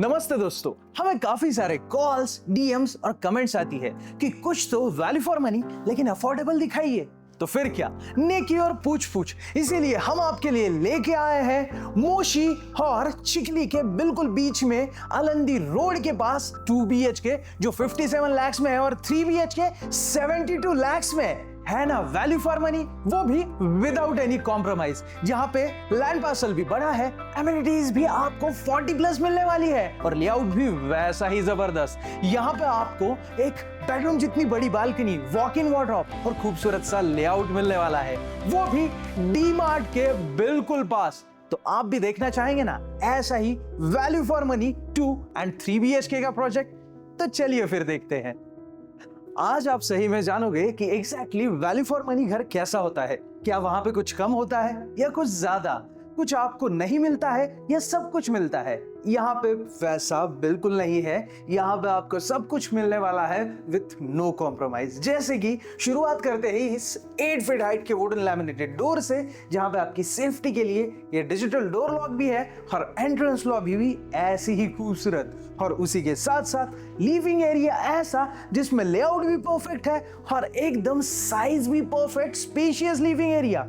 नमस्ते दोस्तों, हमें काफी सारे कॉल्स, डीएम्स और कमेंट्स आती है कि कुछ तो वैल्यू फॉर मनी लेकिन अफोर्डेबल दिखाइए। तो फिर क्या, नेकी और पूछ पूछ, इसीलिए हम आपके लिए लेके आए हैं मोशी और चिखली के बिल्कुल बीच में अलंदी रोड के पास 2 BHK जो 57 लाख में है और 3 BHK 72 लाख में है ना। वैल्यू फॉर मनी, वो भी विदाउट एनी कॉम्प्रोमाइज, जहां पे लैंड पार्सल भी बड़ा है, एमिनिटीज भी आपको 40+ मिलने वाली है और लेआउट भी वैसा ही जबरदस्त। यहाँ पे आपको एक बेडरूम जितनी बड़ी बालकनी, वॉक इन वार्डरोब और खूबसूरत सा लेआउट मिलने वाला है, वो भी डी मार्ट के बिल्कुल पास। तो आप भी देखना चाहेंगे ना ऐसा ही वैल्यू फॉर मनी 2 और 3 BHK का प्रोजेक्ट? तो चलिए फिर देखते हैं। आज आप सही में जानोगे कि एग्जैक्टली वैल्यू फॉर मनी घर कैसा होता है। क्या वहां पे कुछ कम होता है या कुछ ज्यादा, कुछ आपको नहीं मिलता है या सब कुछ मिलता है? यहाँ पे वैसा बिल्कुल नहीं है। यहाँ पे आपको सब कुछ मिलने वाला है विथ नो कॉम्प्रोमाइज। जैसे कि शुरुआत करते ही इस 8 फीट हाइट के वुडन लैमिनेटेड डोर से, जहाँ पे आपकी सेफ्टी के लिए ये डिजिटल डोर लॉक भी है और एंट्रेंस लॉबी भी ऐसी ही खूबसूरत, और उसी के साथ साथ लिविंग एरिया ऐसा जिसमें लेआउट भी परफेक्ट है और एकदम साइज भी परफेक्ट, स्पेशियस लिविंग एरिया।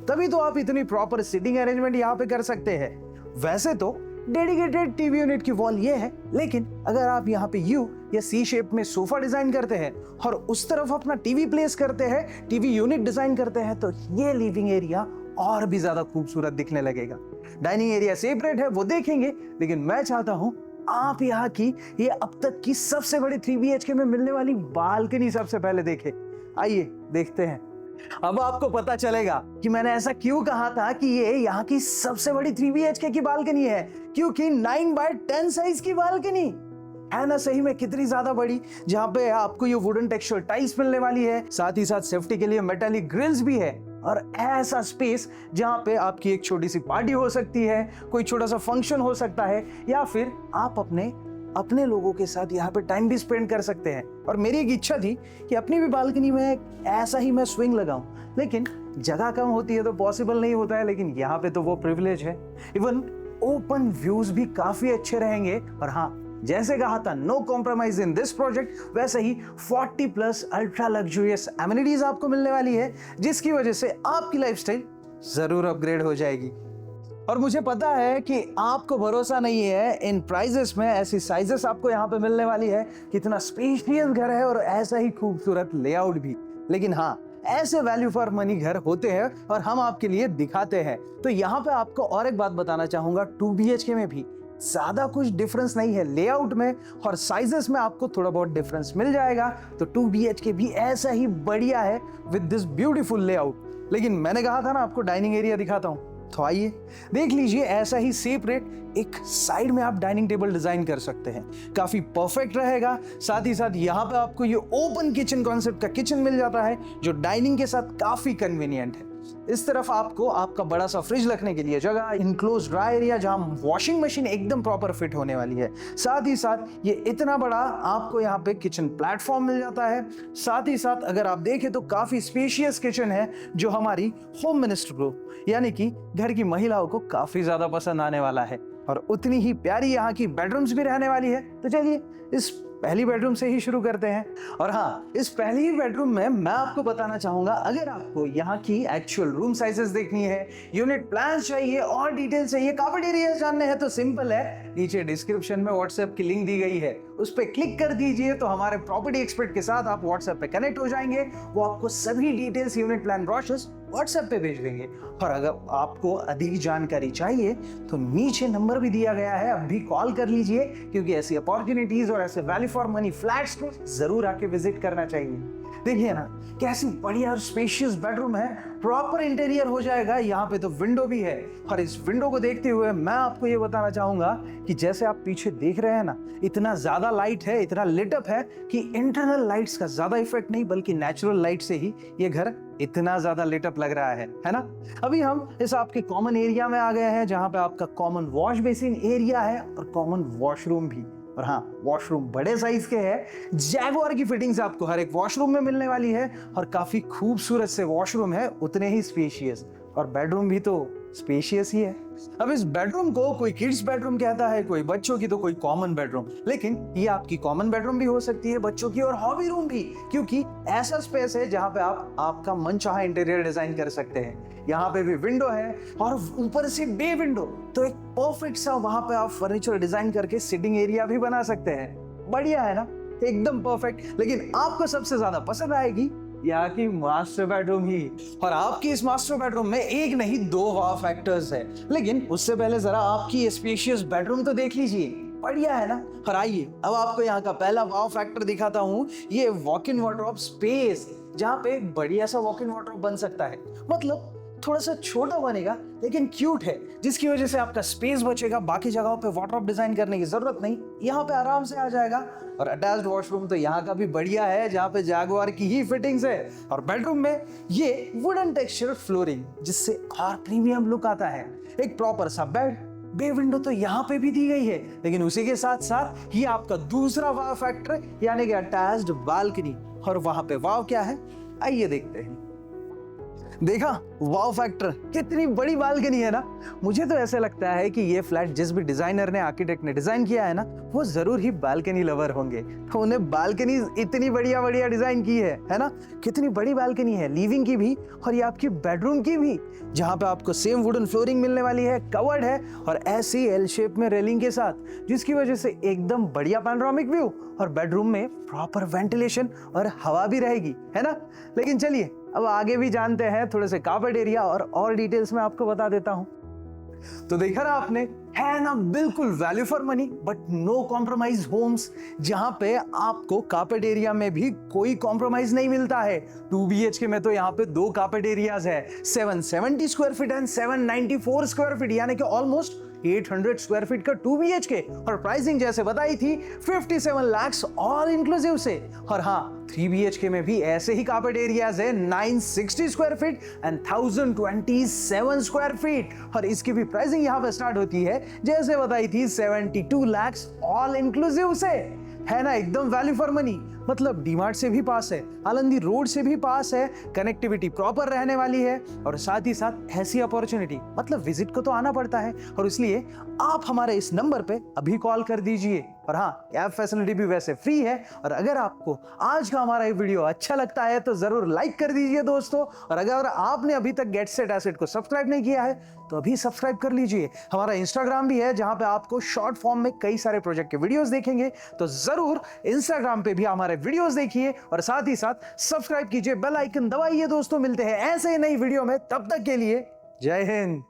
तभी तो आप इतनी प्रॉपर सिटिंग अरेंजमेंट यहाँ पे कर सकते हैं। वैसे तो डेडिकेटेड टीवी यूनिट की वॉल ये है, लेकिन अगर आप यहाँ पे यू या सी शेप में सोफा डिजाइन करते हैं और उस तरफ अपना टीवी प्लेस करते हैं, टीवी यूनिट डिजाइन करते हैं, तो ये लिविंग एरिया और भी ज्यादा खूबसूरत दिखने लगेगा। डाइनिंग एरिया सेपरेट है, वो देखेंगे, लेकिन मैं चाहता हूं आप यहाँ की ये अब तक की सबसे बड़ी 3 BHK में मिलने वाली बालकनी सबसे पहले देखें। आइए देखते हैं। अब आपको पता चलेगा कि मैंने ऐसा क्यों कहा था कि ये यहाँ की सबसे बड़ी 3 BHK की बालकनी है, क्योंकि 9x10 साइज की बालकनी है ना। सही में कितनी ज्यादा बड़ी, जहाँ पे आपको ये वुडन टेक्सचर टाइल्स मिलने वाली है, साथ ही साथ सेफ्टी के लिए मेटालिक ग्रिल्स भी है, और ऐसा स्पेस जहाँ पे आपकी एक छोटी सी पार्टी हो सकती है, कोई छोटा सा फंक्शन हो सकता है, या फिर आप अपने लोगों के साथ यहाँ पे टाइम भी स्पेंड कर सकते हैं। और मेरी एक इच्छा थी कि अपनी भी बालकनी में ऐसा ही मैं स्विंग लगाऊं, लेकिन जगह कम होती है तो पॉसिबल नहीं होता है, लेकिन यहाँ पे तो वो प्रिविलेज है। इवन ओपन व्यूज भी काफी अच्छे रहेंगे। और हाँ, जैसे कहा था no compromise in this project, वैसे ही 40+ अल्ट्रा लग्जरियस एमिनिटीज आपको मिलने वाली है, जिसकी वजह से आपकी लाइफस्टाइल जरूर अपग्रेड हो जाएगी। और मुझे पता है कि आपको भरोसा नहीं है इन प्राइजेस में, ऐसी साइजेस आपको यहाँ पे मिलने वाली है, कितना स्पेशियस घर है और ऐसा ही खूबसूरत लेआउट भी। लेकिन हाँ, ऐसे वैल्यू फॉर मनी घर होते हैं और हम आपके लिए दिखाते हैं। तो यहाँ पे आपको और एक बात बताना चाहूंगा, 2 BHK में भी ज्यादा कुछ डिफरेंस नहीं है। लेआउट में और साइजेस में आपको थोड़ा बहुत डिफरेंस मिल जाएगा। तो 2 BHK भी ऐसा ही बढ़िया है विद दिस ब्यूटीफुल लेआउट। लेकिन मैंने कहा था ना आपको डाइनिंग एरिया दिखाता हूँ, तो आइए देख लीजिए। ऐसा ही सेपरेट एक साइड में आप डाइनिंग टेबल डिजाइन कर सकते हैं, काफी परफेक्ट रहेगा। साथ ही साथ यहाँ पे आपको ये ओपन किचन कॉन्सेप्ट का किचन मिल जाता है, जो डाइनिंग के साथ काफी कन्वीनियंट है। इस तरफ आपको आपका बड़ा सा फ्रिज रखने के लिए जगह, इनक्लोज ड्राई एरिया जहां वॉशिंग मशीन एकदम प्रॉपर फिट होने वाली है। साथ ही साथ ये इतना बड़ा आपको यहाँ पे किचन प्लेटफॉर्म मिल जाता है। साथ ही साथ अगर आप देखें तो काफी स्पेशियस किचन है, जो हमारी होम मिनिस्टर को यानी कि घर की महिलाओं को काफी ज्यादा पसंद आने वाला है। और उतनी ही प्यारी यहाँ की बेडरूम्स भी रहने वाली है। तो चलिए इस पहली बेडरूम से ही शुरू करते हैं। और हाँ, इस पहली बेडरूम में मैं आपको बताना चाहूंगा, अगर आपको यहाँ की एक्चुअल रूम साइजेस देखनी है, यूनिट प्लान चाहिए और डिटेल चाहिए, काफी डिटेल्स जानने हैं, तो सिंपल है, नीचे डिस्क्रिप्शन में व्हाट्सएप की लिंक दी गई है, उस पर क्लिक कर दीजिए। तो हमारे प्रॉपर्टी एक्सपर्ट के साथ आप व्हाट्सएप पे कनेक्ट हो जाएंगे। वो आपको सभी details, unit plan brochures WhatsApp पे भेज देंगे। और अगर आपको अधिक जानकारी चाहिए तो नीचे नंबर भी दिया गया है, अभी कॉल कर लीजिए, क्योंकि ऐसी अपॉर्चुनिटीज और ऐसे वैल्यू फॉर मनी फ्लैट्स को जरूर आके विजिट करना चाहिए। देखिए ना कैसी बढ़िया और स्पेशियस बेडरूम है, प्रॉपर इंटीरियर हो जाएगा। यहाँ पे तो विंडो भी है, और इस विंडो को देखते हुए मैं आपको ये बताना चाहूंगा कि जैसे आप पीछे देख रहे हैं ना, इतना ज्यादा लाइट है, इतना लिटअप है कि इंटरनल लाइट्स का ज्यादा इफेक्ट नहीं, बल्कि नेचुरल लाइट से ही ये घर इतना ज्यादा लिटअप लग रहा है ना। अभी हम इस आपके कॉमन एरिया में आ गए हैं, जहां पे आपका कॉमन वॉश बेसिन एरिया है और कॉमन वॉशरूम भी। और हाँ, वॉशरूम बड़े साइज के हैं, जैगुआर की फिटिंग्स आपको हर एक वॉशरूम में मिलने वाली है, और काफी खूबसूरत से वॉशरूम है, उतने ही स्पेशियस। और बेडरूम भी तो स्पेशियस ही है। अब इस बेडरूम को कोई किड्स बेडरूम कहता है, कोई बच्चों की, तो कोई कॉमन बेडरूम, लेकिन ये आपकी कॉमन बेडरूम भी हो सकती है, बच्चों की, और हॉबी रूम भी, क्योंकि ऐसा स्पेस है जहां पे आप आपका मनचाहा इंटीरियर डिजाइन कर सकते हैं। यहाँ पे भी विंडो है और ऊपर से बे विंडो, तो एक परफेक्ट सा वहां पे आप फर्नीचर डिजाइन करके सिटिंग एरिया भी बना सकते हैं। बढ़िया है ना, एकदम परफेक्ट। लेकिन आपको सबसे ज्यादा पसंद आएगी यहाँ की मास्टर बेडरूम ही। और आपकी इस मास्टर बेडरूम में एक नहीं 2 वाव फैक्टर्स है। लेकिन उससे पहले जरा आपकी स्पेशियस बेडरूम तो देख लीजिए, बढ़िया है ना। और आइए अब आपको यहाँ का पहला वाव फैक्टर दिखाता हूँ, ये वॉक इन वार्डरोब स्पेस, जहाँ पे एक बढ़िया सा वॉक इन वार्डरोब बन सकता है। मतलब थोड़ा सा छोटा बनेगा लेकिन क्यूट है, जिसकी वजह से आपका स्पेस बचेगा, बाकी जगहों पे वार्डरोब डिजाइन करने की जरूरत नहीं, यहाँ पे आराम से आ जाएगा। और अटैच्ड वॉशरूम तो यहाँ का भी बढ़िया है, जहाँ पे जैगुआर की ही फिटिंग्स है। और बेडरूम में ये वुडन टेक्सचर फ्लोरिंग, जिससे और प्रीमियम लुक आता है। एक प्रॉपर सा बेड, बे विंडो तो यहाँ पे भी दी गई है, लेकिन उसी के साथ साथ ये आपका दूसरा वाव फैक्टर यानी कि अटैच्ड बालकनी। और वहां पे वाव क्या है, आइए देखते हैं। देखा वाव फैक्टर, कितनी बड़ी बालकनी है ना। मुझे तो ऐसा लगता है कि ये फ्लैट जिस भी डिजाइनर ने, आर्किटेक्ट ने डिजाइन किया है ना, वो जरूर ही बालकनी लवर होंगे, तो उन्हें बालकनी इतनी बढ़िया बढ़िया डिजाइन की है ना। कितनी बड़ी बालकनी है, लिविंग की भी और ये आपकी बेडरूम की भी, जहां पे आपको सेम वुडन फ्लोरिंग मिलने वाली है, कवर्ड है और ऐसी एल शेप में रेलिंग के साथ, जिसकी वजह से एकदम बढ़िया पैनोरामिक व्यू और बेडरूम में प्रॉपर वेंटिलेशन और हवा भी रहेगी, है ना। लेकिन चलिए अब आगे भी जानते हैं थोड़े से कार्पेट एरिया, और डिटेल्स में आपको बता देता हूं। तो देखा ना आपने, है ना बिल्कुल value for money but no compromise homes, जहां पे आपको कार्पेट एरिया में भी कोई कॉम्प्रोमाइज नहीं मिलता है। 2 BHK में तो यहाँ पे 2 कार्पेट एरियाज है, 770 square feet and 794 square feet, यानी कि ऑलमोस्ट 800 स्क्वायर फीट का 2 BHK। और प्राइसिंग जैसे बताई थी 57 lakhs ऑल इंक्लूसिव से। और हाँ, 3 BHK में भी ऐसे ही कार्पेट एरियाज है, 960 square feet and 1027 square feet. और इसकी भी प्राइसिंग यहाँ पे स्टार्ट होती है जैसे बताई थी 72 lakhs ऑल इंक्लूसिव से, है ना। एकदम वैल्यू फॉर मनी, मतलब डीमार्ट से भी पास है, आलंदी रोड से भी पास है, कनेक्टिविटी प्रॉपर रहने वाली है, और साथ ही साथ ऐसी अपॉर्चुनिटी, मतलब विजिट को तो आना पड़ता है, और इसलिए आप हमारे इस नंबर पे अभी कॉल कर दीजिए। और हाँ, ऐप फैसिलिटी भी वैसे फ्री है। और अगर आपको आज का हमारा ये वीडियो अच्छा लगता है तो जरूर लाइक कर दीजिए दोस्तों। और अगर आपने अभी तक गेट सेट एसेट को सब्सक्राइब नहीं किया है तो अभी सब्सक्राइब कर लीजिए। हमारा इंस्टाग्राम भी है, जहां पे आपको शॉर्ट फॉर्म में कई सारे प्रोजेक्ट के वीडियोस देखेंगे, तो जरूर इंस्टाग्राम पे भी हमारे वीडियोस देखिए और साथ ही साथ सब्सक्राइब कीजिए, बेल आइकन दबाइए दोस्तों। मिलते हैं ऐसे ही नई वीडियो में, तब तक के लिए जय हिंद।